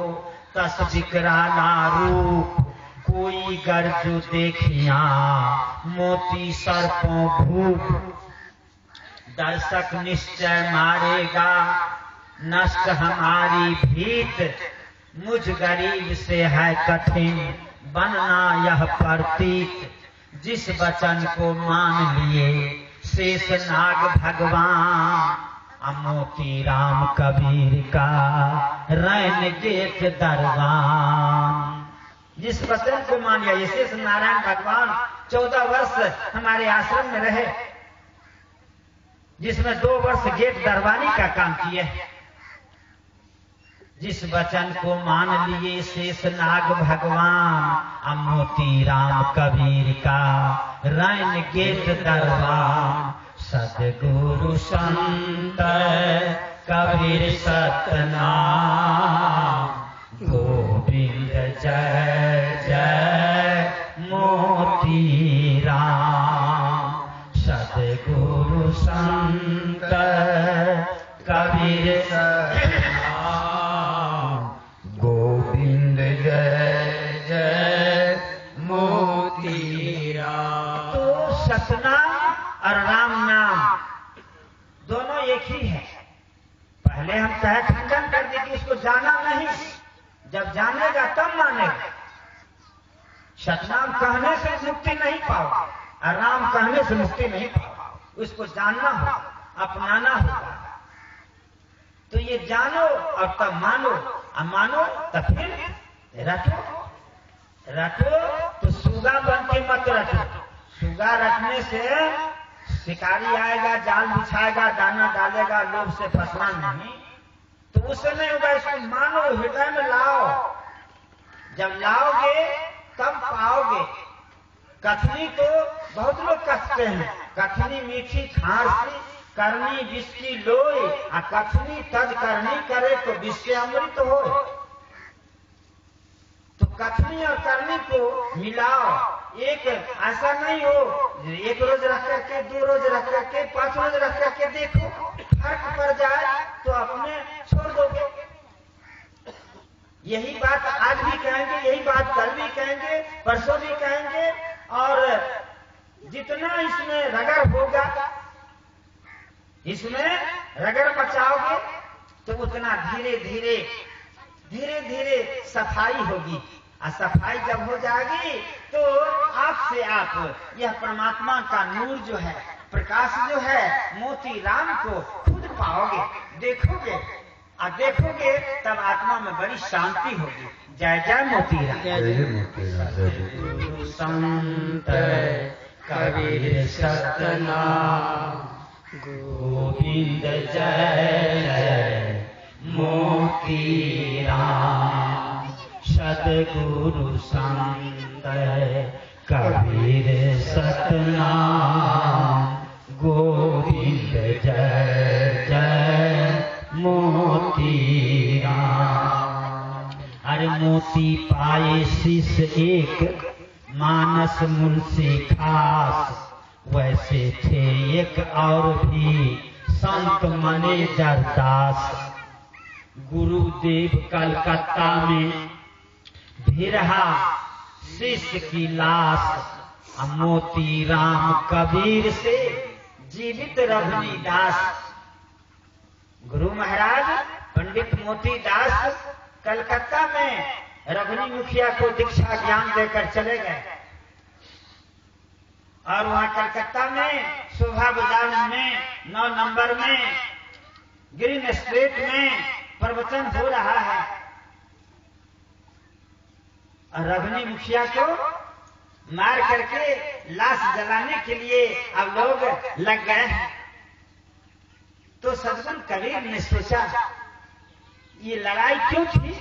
तस विकराला रूप। कोई गर जो देखिया, मोती सर्पों भूप। दर्शक निश्चय मारेगा, नष्ट हमारी भीत। मुझ गरीब से है कठिन, बनना यह प्रतीत। जिस वचन को मान लिए शेष नाग भगवान, मोती राम कबीर का रैन गेट दरबान। जिस वचन को मान लिया, शेष नारायण भगवान 14 वर्ष हमारे आश्रम में रहे, जिसमें 2 वर्ष गेट दरबानी का काम किए। जिस वचन को मान लिए शेष नाग भगवान, मोती राम कबीर का रैन गेट दरबान। सतगुरु संत कबीर सतनाम, गोविंद जय जय मोती राम। सतगुरु संत कबीर सतनाम, गोविंद जय जय मोती राम। तो सतनाम और राम नाम दोनों एक ही है। पहले हम कहे खंडन कर दी कि इसको जाना नहीं, जब जानेगा तब मानेगा। सतनाम कहने से मुक्ति नहीं पाओ और राम कहने से मुक्ति नहीं पाओ। उसको जानना होगा, अपनाना होगा। तो ये जानो और तब मानो, और मानो तब फिर रटो। रटो तो सुगा बन के मत रटो। सुगा रखने से शिकारी आएगा, जाल बिछाएगा, दाना डालेगा, लोभ से फंसना नहीं। तो उससे नहीं होगा। इसको मानो, हृदय में लाओ। जब लाओगे तब पाओगे। कथनी तो बहुत लोग कसते हैं। कथनी मीठी खांसी, करनी विष की लोई। आ कथनी तज करनी करे तो विष से अमृत हो। तो कथनी और करनी को मिलाओ। एक ऐसा नहीं हो 1 रोज रख करके, 2 रोज रख करके, 5 रोज रख करके देखो, फर्क पड़ जाए तो अपने छोड़ दोगे। यही बात आज भी कहेंगे, यही बात कल भी कहेंगे, परसों भी कहेंगे। और जितना इसमें रगड़ होगा, इसमें रगड़ मचाओगे तो उतना धीरे धीरे सफाई होगी। और सफाई जब हो जाएगी तो आपसे आप यह परमात्मा का नूर जो है, प्रकाश जो है, मोती राम को खुद पाओगे, देखोगे। और देखोगे तब आत्मा में बड़ी शांति होगी। जय जय मोती राम। जय जय मोती राम। संत कबीर सतनाम, गोविंद जय जय मोती राम। सतगुरु संत कबीर सतनाम, मोती पाए शीश एक, मानस मुंशी खास। वैसे थे एक और भी संत मैनेजर दास। गुरुदेव कलकत्ता में भिरहा शिष्य की लाश। मोती राम कबीर से जीवित रघुनी दास। गुरु महाराज पंडित मोती दास कलकत्ता में रघुनी मुखिया को दीक्षा ज्ञान देकर चले गए और वहां कलकत्ता में शोभा बाजार में 9 नंबर में ग्रीन स्ट्रीट में प्रवचन हो रहा है और रघुनी मुखिया को मार करके लाश जलाने के लिए अब लोग लग गए हैं। तो सदगुरु कबीर ने सोचा ये लड़ाई क्यों थी।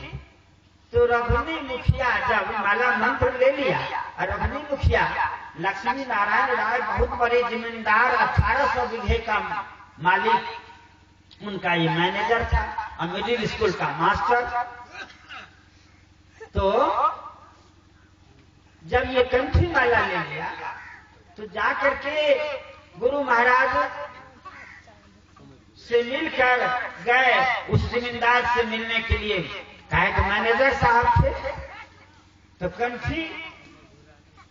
तो रघुनी मुखिया जब माला मंत्र ले लिया और रघुनी मुखिया लक्ष्मी नारायण राय बहुत बड़े जमींदार 1800 बीघे का मालिक, उनका ये मैनेजर था और मिडिल स्कूल का मास्टर। तो जब ये कंठी माला ले लिया तो जाकर के गुरु महाराज से मिलकर गए उस जमींदार से मिलने के लिए। काहे तो मैनेजर साहब थे तो कंठी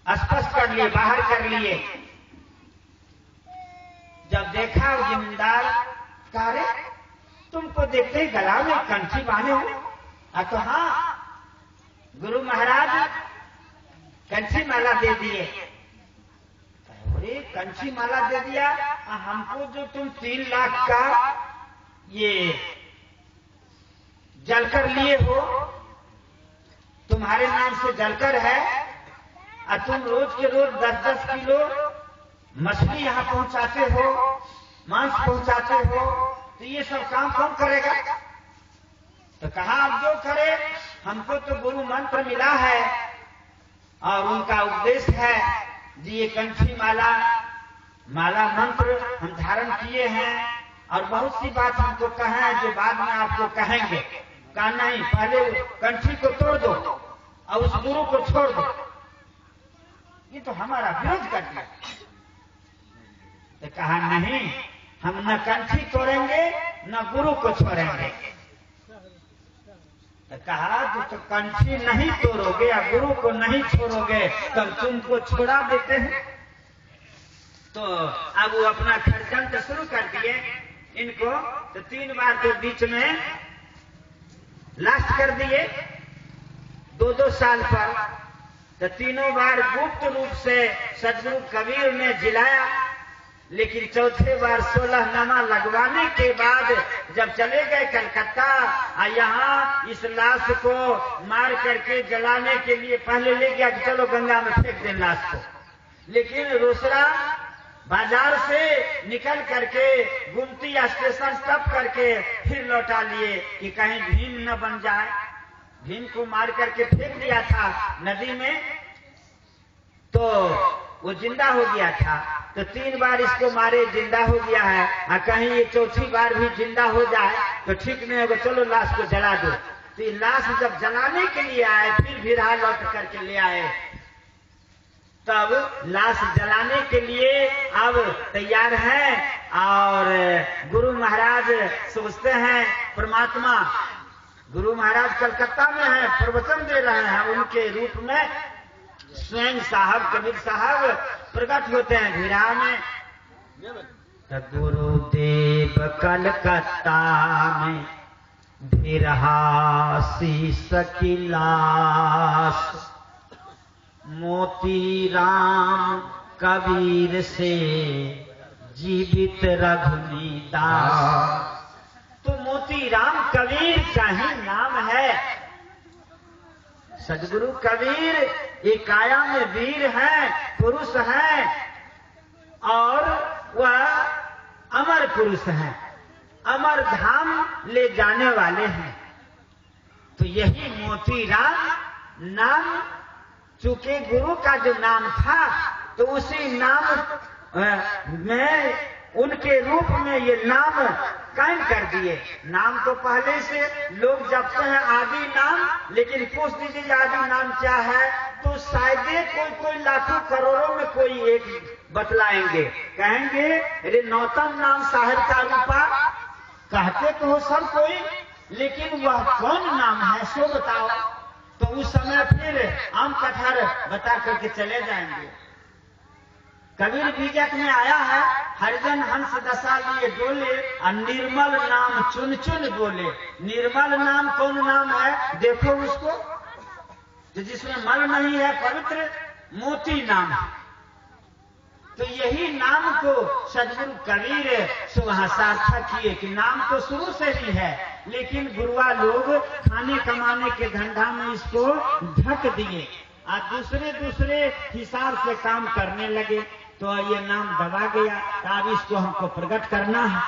स्पष्ट कर लिए, बाहर कर लिए। जब देखा वो जमींदार कहा रे तुमको देखते ही गला में कंठी बांधे हो। तो हाँ गुरु महाराज कंठी माला दे दिए। अरे कंठी माला दे दिया, हमको जो तुम 3 लाख का ये जलकर लिए हो, तुम्हारे नाम से जलकर है और तुम रोज के रोज 10-10 किलो मछली यहाँ पहुंचाते हो, मांस पहुंचाते हो, तो ये सब काम कौन करेगा। तो कहा आप जो करे, हमको तो गुरु मंत्र मिला है और उनका उपदेश है जी, ये कंठी माला मंत्र हम धारण किए हैं और बहुत सी बात हमको कहे जो बाद में आपको कहेंगे। कहा नहीं, पहले कंठी को तोड़ दो और उस गुरु को छोड़ दो। ये तो हमारा विरोध कर दिया। तो कहा नहीं, हम न कंठी तोड़ेंगे न गुरु को छोड़ेंगे। तो कहा तो कंठी नहीं तोड़ोगे या गुरु को नहीं छोड़ोगे तब तुमको छोड़ा देते हैं। तो अब वो अपना खड़कंठ शुरू कर दिए इनको। तो 3 बार तो बीच में लास्ट कर दिए 2-2 साल पर। तो तीनों बार गुप्त रूप से सदगुरु कबीर ने जिलाया, लेकिन चौथे बार 16 नामा लगवाने के बाद जब चले गए कलकत्ता, यहाँ इस लाश को मार करके जलाने के लिए पहले ले गया कि चलो गंगा में फेंक दें लाश को, लेकिन रोसड़ा बाजार से निकल करके गुमती स्टेशन टप करके फिर लौटा लिए कि कहीं भीम न बन जाए। भीम को मार करके फेंक दिया था नदी में तो वो जिंदा हो गया था। तो 3 बार इसको मारे जिंदा हो गया है, और कहीं ये चौथी बार भी जिंदा हो जाए तो ठीक नहीं होगा, चलो लाश को जला दो। तो ये लाश जब जलाने के लिए आए फिर भिरहा लौट करके ले आए, तब लाश जलाने के लिए अब तैयार हैं और गुरु महाराज सोचते हैं परमात्मा गुरु महाराज कलकत्ता में हैं, प्रवचन दे रहे हैं, उनके रूप में स्वयं साहब कबीर साहब प्रकट होते हैं भिरहा में। गुरुदेव कलकत्ता में भिरहा शीश की लाश, मोती राम कबीर से जीवित रघुनी दास। तो मोती राम कबीर का ही नाम है। सदगुरु कबीर एक काया में वीर हैं, पुरुष हैं और वह अमर पुरुष हैं, अमर धाम ले जाने वाले हैं। तो यही मोती राम नाम, चूंकि गुरु का जो नाम था तो उसी नाम में उनके रूप में ये नाम कायम कर दिए। नाम तो पहले से लोग जपते हैं आदि नाम, लेकिन पूछ दीजिए आदि नाम क्या है तो शायद कोई लाखों करोड़ों में कोई एक बतलाएंगे, कहेंगे अरे नौतम नाम साहिब का रूपा। कहते तो हो सब कोई, लेकिन वह कौन नाम है सो बताओ। तो उस समय फिर आम कटहर बता करके चले जाएंगे। कबीर बीजक में आया है, हरिजन हंस दशा लिए डोले और निर्मल नाम चुन चुन बोले। निर्मल नाम कौन नाम है देखो उसको, तो जिसमें मल नहीं है, पवित्र मोती नाम है। तो यही नाम को सदगुरु कबीर से वहां सार्थक किए कि नाम तो शुरू से ही है, लेकिन गुरुआ लोग खाने कमाने के धंधा में इसको ढक दिए और दूसरे हिसाब से काम करने लगे, तो ये नाम दबा गया। अब इसको हमको प्रकट करना है।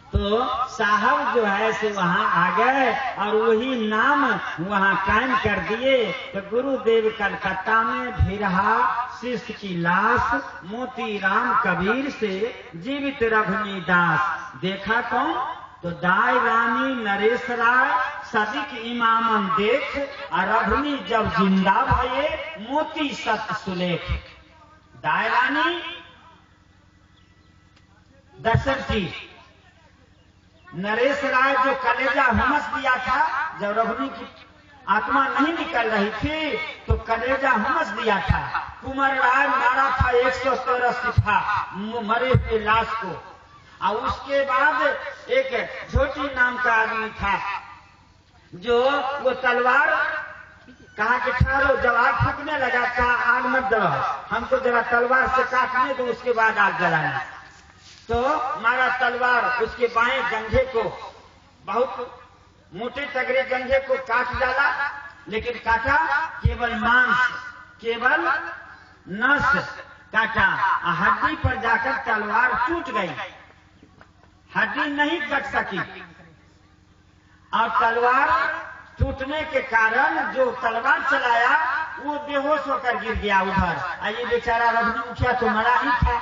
तो साहब जो है से वहां आ गए और वही नाम वहां कायम कर दिए। तो गुरुदेव कलकत्ता में भिरहा शिष्य की लाश, मोती राम कबीर से जीवित रघुनी दास। देखा कौन तो दाई रानी नरेश राय सदिक इमामन देख और रघुनी जब जिंदा भये मोती सत सुलेख। दाई रानी दशरथ जी, नरेश राय जो कलेजा हुमस दिया था, जब रघुनी की आत्मा नहीं निकल रही थी तो कलेजा हुमस दिया था। कुंवर राय मारा था 113 सिफा मरे हुए लाश को। और उसके बाद एक झोटी नाम का आदमी था जो वो तलवार कहा कि ठहरो, जब आग फूकने लगा था आग मत जलाओ, हमको जरा तलवार से काटने दो उसके बाद आग जलाना। तो मारा तलवार, उसके बाएं जंघे को, बहुत मोटे तगड़े जंघे को काट डाला, लेकिन काटा केवल मांस, केवल नस काटा। हड्डी पर जाकर तलवार टूट गई, हड्डी नहीं कट सकी। और तलवार टूटने के कारण जो तलवार चलाया वो बेहोश होकर गिर गया उधर। ये बेचारा रघुनी मुखिया तो मरा ही था,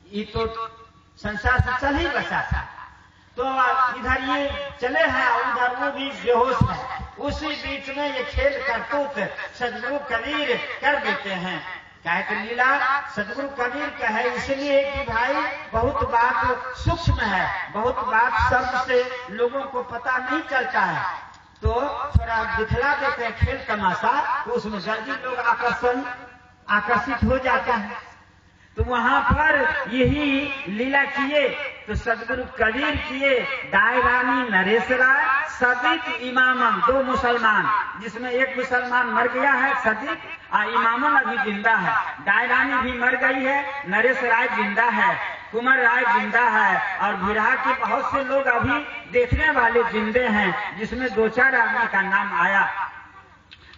ये तो संसार से चल ही बसा था। तो इधर ये चले हैं और उधर वो भी बेहोश है। उसी बीच में ये खेल करतूत सदगुरु कबीर कर देते हैं। क्या है लीला सदगुरु कबीर का है, इसलिए कि भाई बहुत बात सूक्ष्म है, बहुत बात शब्द से लोगों को पता नहीं चलता है, तो थोड़ा दिखला देते हैं खेल तमाशा, तो उसमें जल्दी लोग आकर्षित हो जाता है। तो वहां पर यही लीला किए। तो सदगुरु कबीर किए, दाई रानी नरेश राय सदिक इमामन, 2 मुसलमान, जिसमें एक मुसलमान मर गया है सदिक, और इमामन अभी जिंदा है। दाई रानी भी मर गई है, नरेश राय जिंदा है, कुंवर राय जिंदा है, और भिरहा के बहुत से लोग अभी देखने वाले जिंदे हैं, जिसमें 2-4 आदमी का नाम आया।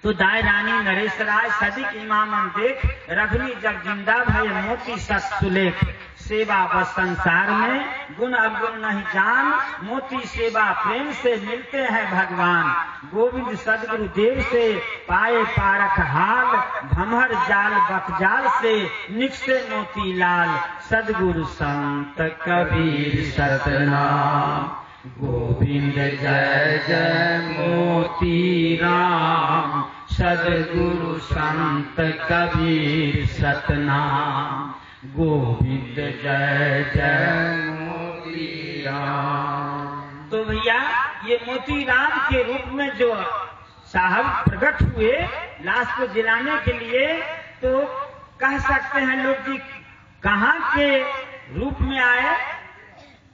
तो दाई रानी नरेश राय सदिक इमामन देख रघुनी जब जिंदा भय मोती सत सुलेख। सेवा बस संसार में गुण अवगुण नहीं जान, मोती सेवा प्रेम से मिलते हैं भगवान। गोविंद सदगुरु देव से पाए पारक हाल, भमहर जाल बकजाल से निकसे मोती लाल। सदगुरु संत कबीर सतनाम, गोविंद जय जय मोती राम। सदगुरु संत कबीर सतनाम, गोविंद जय जय मोती राम। तो भैया ये मोती राम के रूप में जो साहब प्रकट हुए लाश को जलाने के लिए, तो कह सकते हैं लोग कि कहाँ के रूप में आए।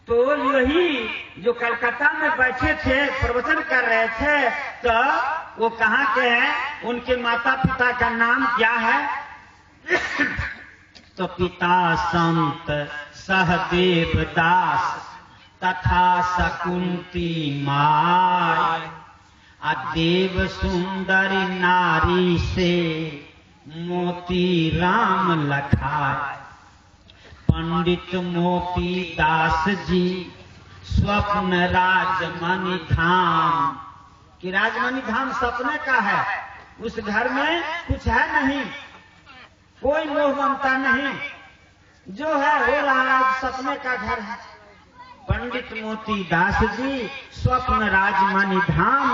तो यही जो कलकत्ता में बैठे थे प्रवचन कर रहे थे, तो वो कहाँ के हैं, उनके माता पिता का नाम क्या है? तो पिता संत सहदेव दास तथा शकुंती माय, देव सुंदरी नारी से मोती राम लखाए। पंडित मोती दास जी स्वप्न राजमणि धाम, कि राजमणि धाम सपने का है, उस घर में कुछ है नहीं, कोई मोह ममता नहीं, जो है हो रहा है सपने का घर है। पंडित मोती दास जी, स्वप्न राजमणि धाम,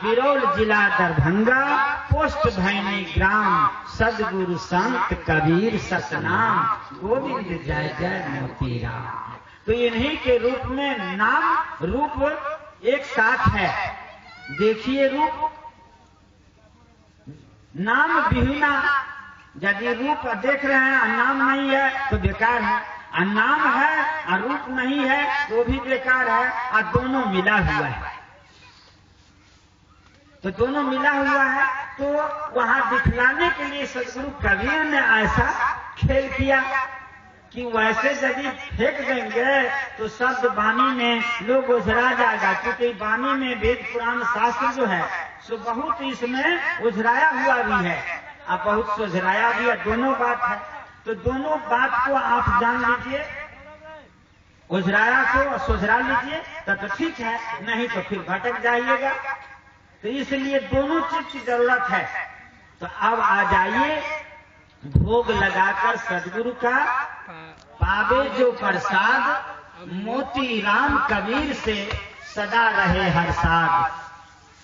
बिरौल जिला दरभंगा, पोस्ट भैनी ग्राम, सदगुरु संत कबीर सतनाम, गोविंद जय जय मोती राम। तो इन्हीं के रूप में नाम रूप एक साथ है। देखिए रूप नाम बिना, यदि रूप देख रहे हैं नाम नहीं है तो बेकार है, और नाम है और रूप नहीं है तो भी बेकार है, और दोनों मिला हुआ है। तो दोनों मिला हुआ है तो वहां दिखलाने के लिए सदगुरु कबीर ने ऐसा खेल किया कि वैसे यदि फेंक देंगे तो शब्द वाणी में लोग उझरा जाएगा, क्योंकि वाणी में वेद पुराण शास्त्र जो है सो बहुत इसमें उझराया हुआ भी है और बहुत सुझराया भी है, दोनों बात है। तो दोनों बात को आप जान लीजिए, उझराया को सुझरा लीजिए तो ठीक है, नहीं तो फिर भटक जाइएगा। तो इसलिए दोनों चीज की जरूरत है। तो अब आ जाइए, भोग लगाकर सदगुरु का पावे जो प्रसाद, मोती राम कबीर से सदा रहे हर साथ।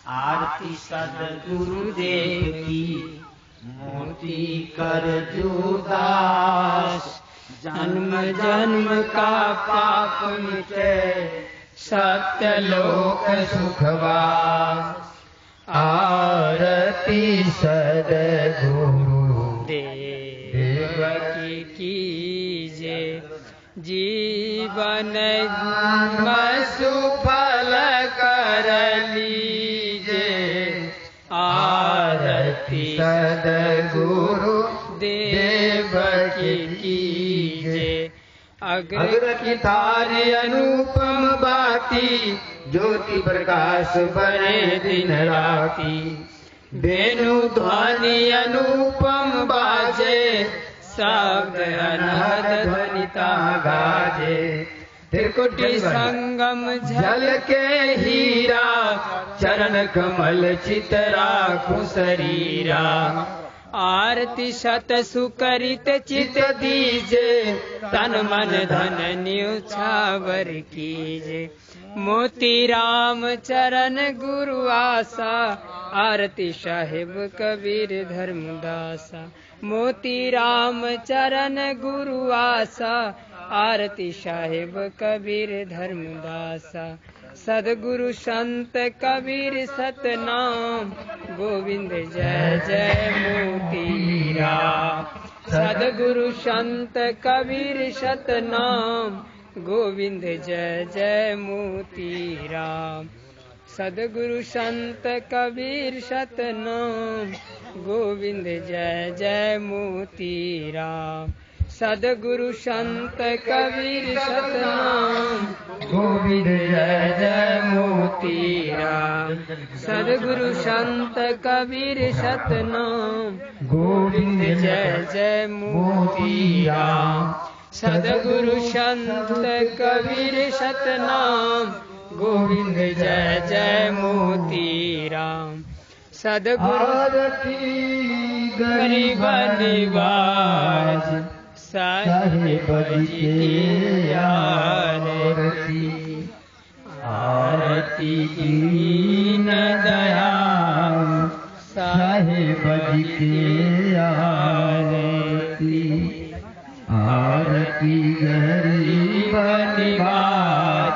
आरती सदगुरु देव की, मोती कर जुदास, जन्म जन्म का पाप मिटे, सत्यलोक सुखवास। आरती सदगुरु देव की कीजे, जीवन में सुफल कर लीजे। आरती सदगुरु देव की कीजे, अग्र की तारे अनुपम बाती, ज्योति प्रकाश बने दिन राती। वेणु ध्वनि अनुपम बाजे, शब्द अनहद ध्वनिता गाजे। त्रिकुटी संगम झल के हीरा, चरण कमल चितरा कुशरीरा। आरती शत सुकरित चित दीजे, तन मन धन न्यौछावर कीजे। मोती राम चरण गुरु आसा, आरती साहिब कबीर धर्मदासा। मोती राम चरण गुरु आसा, आरती साहिब कबीर धर्मदासा। सदगुरु संत कबीर सतनाम, गोविंद जय जय मोती राम। सदगुरु संत कबीर सतनाम, गोविंद जय जय मोती राम। सदगुरु संत कबीर सतनाम, गोविंद जय जय मोती राम। सदगुरु संत कबीर सतनाम, गोविंद जय जय मोती राम। सदगुरु संत कबीर सतनाम, गोविंद जय जय मोती राम। सदगुरु संत कबीर सतनाम, गोविंद जय जय मोती राम। सदगुरु गरीब निवाज, साहिब जी आरती। आरती दीन दयाल, साहिब जी आरती। आरती गरीब निवाज,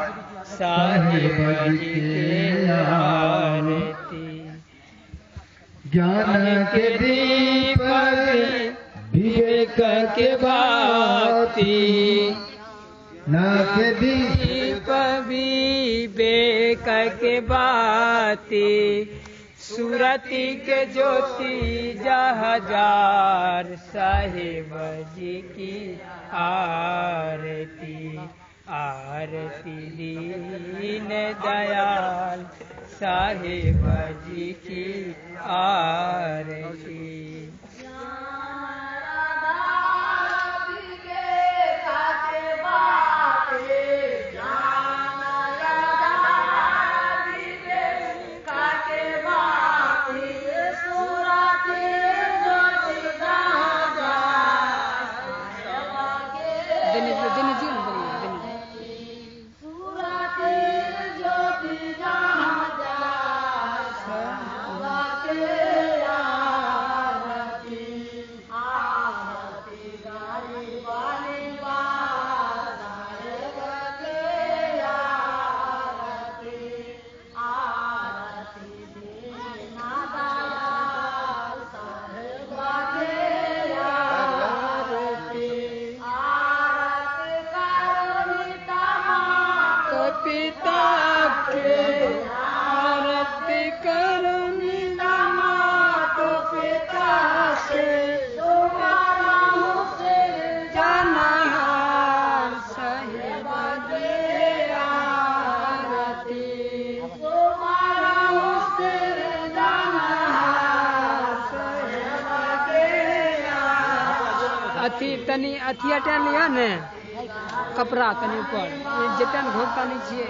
साहिब जी आरती। ज्ञान के दीपक विवेक के बाती, न के दीप विवेक के बाती। सूरती के ज्योति जहाजार, साहिब जी की आरती। आरती दीन दयाल, साहिब जी की आरती। अथी तनी अथी हटा लिया ने कपड़ा तनी ऊपर जतन घोकता नहीं छिए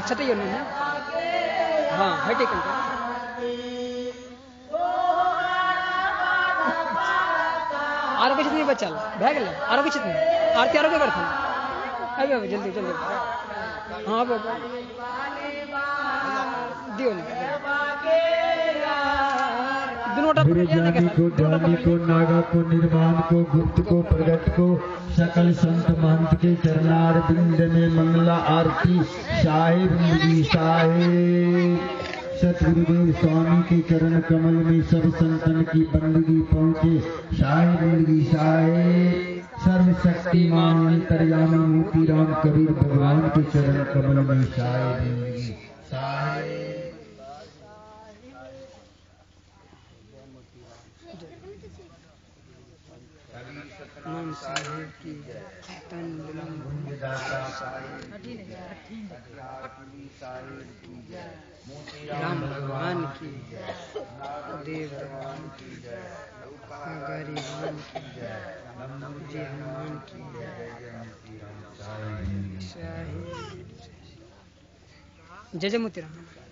सटाई होने हाँ हटे कंटा आरो के नहीं बचल भए गेल आरो के नहीं आरती आरो के करथन आबे जल्दी जल्दी हां बाबा दियो जाति को ज्ञानी को नागा को निर्वाण को गुप्त को प्रगट को सकल संत महंत के चरणार बिंद में मंगला आरती साहिब मुझी साहिब सतगुरुदेव स्वामी के चरण कमल में सब संतन की बंदगी पहुँचे साहिब मुझी साहिब सर्वशक्तिमान अंतर्यामी मोतीराम कबीर भगवान के चरण कमल में साहिब मुझी साहिब नाम साहिब की तन राम भगवान की देव भगवान की गरीबान की जी हनुमान की जय जय मोतीराम।